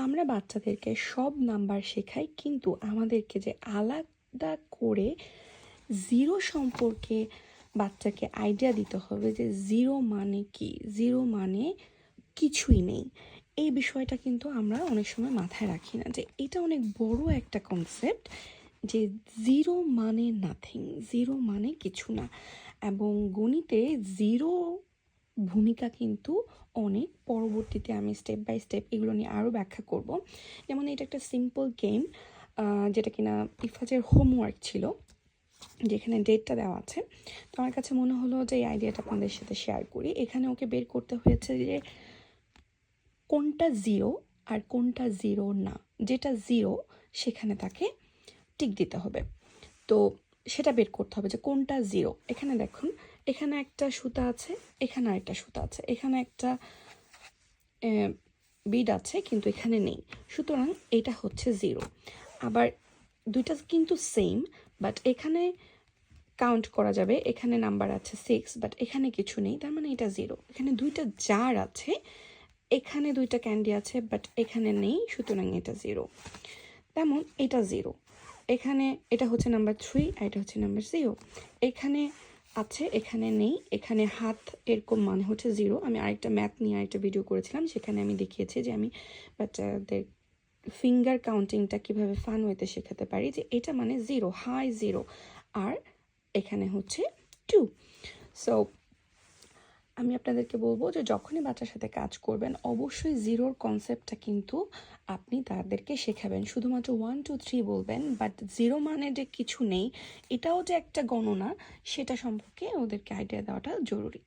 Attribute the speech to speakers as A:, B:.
A: আমরা বাচ্চাদেরকে সব নাম্বার শেখাই, কিন্তু আমাদেরকে যে আলাদা করে জিরো সম্পর্কে বাচ্চাকে আইডিয়া দিতে হবে যে জিরো মানে কি, জিরো মানে কিছুই নেই, এই বিষয়টা কিন্তু আমরা অনেক সময় মাথায় রাখি না, যে এটা অনেক বড় একটা কনসেপ্ট, যে জিরো মানে নাথিং, জিরো মানে কিছু না। এবং গণিতে জিরো ভূমিকা কিন্তু অনেক, পরবর্তীতে আমি স্টেপ বাই স্টেপ এগুলো নিয়ে আরও ব্যাখ্যা করব। যেমন এটা একটা সিম্পল গেম, যেটা কিনা ইফাজের হোমওয়ার্ক ছিল, যেখানে ডেটটা দেওয়া আছে। তো আমার কাছে মনে হলো যে এই আইডিয়াটা আপনাদের সাথে শেয়ার করি। এখানে ওকে বের করতে হয়েছে যে কোনটা জিরো আর কোনটা জিরো না, যেটা জিরো সেখানে তাকে টিক দিতে হবে। তো সেটা বের করতে হবে যে কোনটা জিরো। এখানে দেখুন, এখানে একটা সুতা আছে, এখানে আরেকটা সুতা আছে, এখানে একটা বিড আছে কিন্তু এখানে নেই, সুতরাং এটা হচ্ছে জিরো। আবার দুইটা কিন্তু সেম, বাট এখানে কাউন্ট করা যাবে, এখানে নাম্বার আছে 6 বাট এখানে কিছু নেই, তার মানে এটা জিরো। এখানে দুইটা জার আছে, এখানে দুইটা ক্যান্ডি আছে বাট এখানে নেই, সুতরাং এটা জিরো। তেমন এটা জিরো, এখানে এটা হচ্ছে নাম্বার 3 আর এটা হচ্ছে নাম্বার 0। এখানে আছে, এখানে নেই, এখানে হাত এরকম, মানে হচ্ছে জিরো। আমি আরেকটা ম্যাথ নিয়ে আরেকটা ভিডিও করেছিলাম, সেখানে আমি দেখিয়েছি যে আমি বাচ্চাদের ফিঙ্গার কাউন্টিংটা কীভাবে ফান ওয়েতে শেখাতে পারি, যে এটা মানে জিরো, হাই জিরো, আর এখানে হচ্ছে 2। সো আমি আপনাদেরকে বলবো যে যখনই বাচ্চার সাথে কাজ করবেন, অবশ্যই জিরোর কনসেপ্টটা কিন্তু আপনি তাদেরকে শেখাবেন। শুধুমাত্র 1 2 3 বলবেন, বাট জিরো মানে যে কিছু নেই, এটাও যে একটা গণনা, সেটা সম্পর্কে ওদেরকে আইডিয়া দেওয়াটা জরুরি।